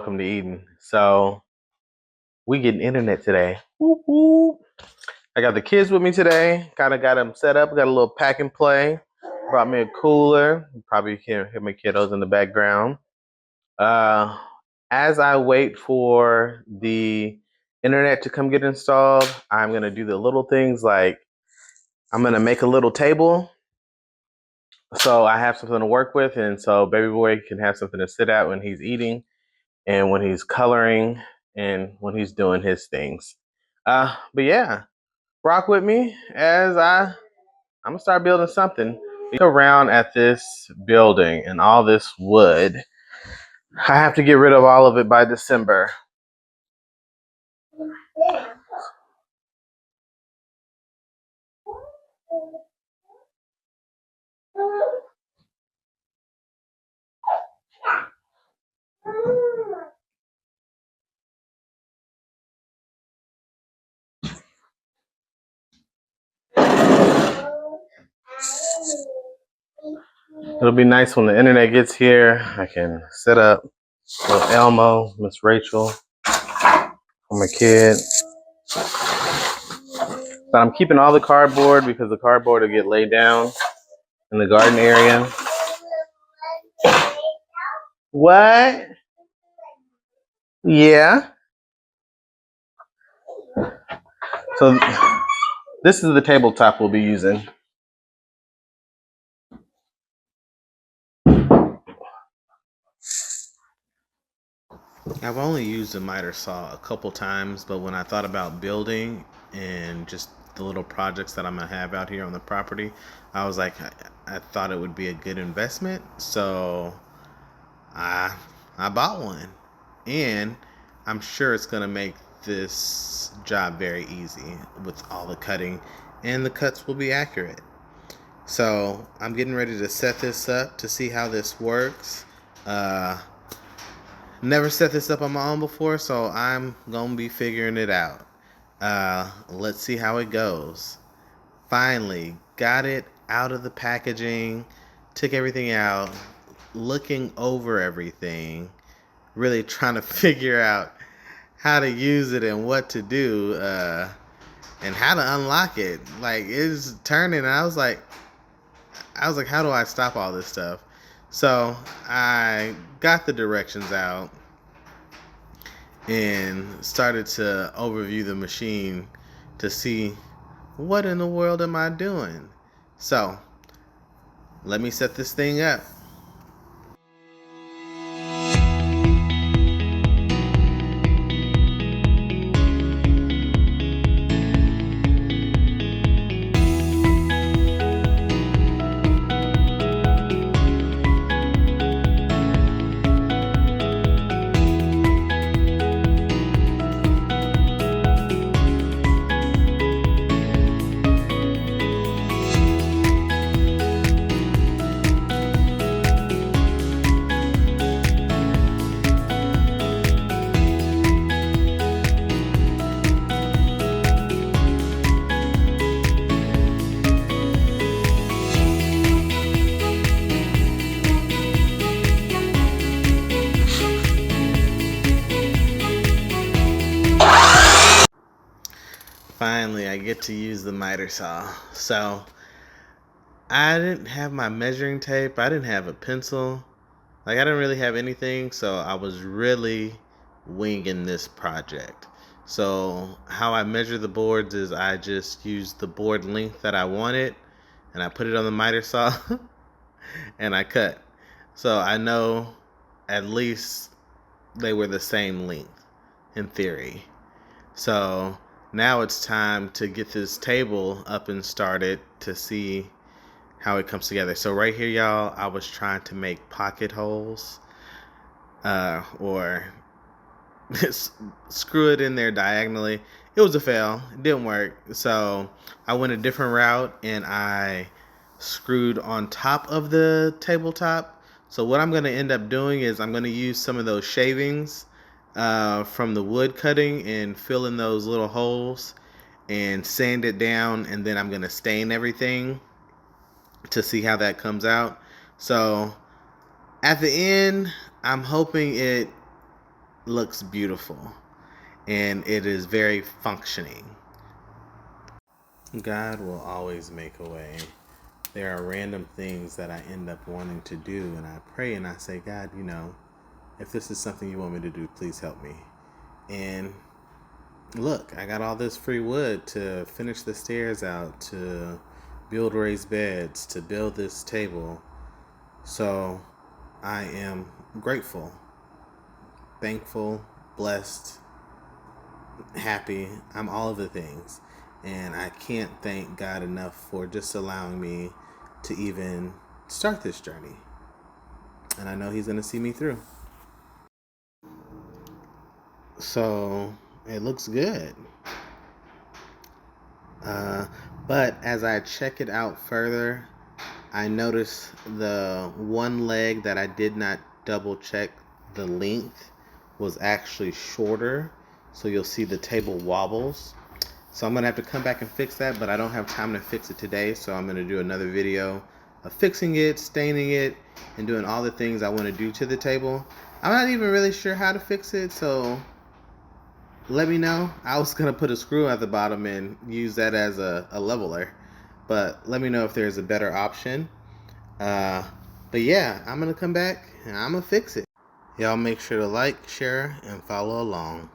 welcome to Eden. So we getting internet today. Whoop, whoop. I got the kids with me today. Kind of got them set up. Got a little pack and play. Brought me a cooler. You probably hear my kiddos in the background. Uh, as I wait for the internet to come get installed, I'm gonna do the little things like I'm gonna make a little table so I have something to work with, and so baby boy can have something to sit at when he's eating and when he's coloring and when he's doing his things. But yeah, rock with me as I'm gonna start building something. Look around at this building and all this wood. I have to get rid of all of it by December. It'll be nice when the internet gets here. I can set up with Elmo, Miss Rachel, for my kid. But I'm keeping all the cardboard because the cardboard will get laid down in the garden area. What? Yeah. So this is the tabletop we'll be using. I've only used a miter saw a couple times, but when I thought about building and just the little projects that I'm gonna have out here on the property, I was like, I thought it would be a good investment, so I bought one, and I'm sure it's gonna make this job very easy with all the cutting, and the cuts will be accurate. So I'm getting ready to set this up to see how this works. Never set this up on my own before, so I'm gonna be figuring it out. Let's see how it goes. Finally, got it out of the packaging, took everything out, looking over everything, really trying to figure out how to use it and what to do, and how to unlock it. Like, it's turning, and I was like, how do I stop all this stuff? So I got the directions out and started to overview the machine to see what in the world am I doing. So let me set this thing up. Finally, I get to use the miter saw. So I didn't have my measuring tape. I didn't have a pencil. Like, I didn't really have anything, so I was really winging this project. So how I measure the boards is I just use the board length that I wanted, and I put it on the miter saw, and I cut. So I know at least they were the same length in theory. So now it's time to get this table up and started to see how it comes together. So right here, y'all, I was trying to make pocket holes, or screw it in there diagonally. It was a fail. It didn't work. So I went a different route, and I screwed on top of the tabletop. So what I'm going to end up doing is I'm going to use some of those shavings from the wood cutting and fill in those little holes and sand it down, and then I'm going to stain everything to see how that comes out. So at the end, I'm hoping it looks beautiful and it is very functioning. God will always make a way. There are random things that I end up wanting to do, and I pray and I say, God, if this is something you want me to do, please help me. And look, I got all this free wood to finish the stairs out, to build raised beds, to build this table. So I am grateful, thankful, blessed, happy. I'm all of the things. And I can't thank God enough for just allowing me to even start this journey. And I know He's going to see me through. So it looks good. But as I check it out further, I noticed the one leg that I did not double check the length was actually shorter. So you'll see the table wobbles. So I'm going to have to come back and fix that, but I don't have time to fix it today. So I'm going to do another video of fixing it, staining it, and doing all the things I want to do to the table. I'm not even really sure how to fix it, so let me know. I was going to put a screw at the bottom and use that as a leveler, but let me know if there's a better option. But yeah, I'm going to come back and I'm going to fix it. Y'all make sure to like, share, and follow along.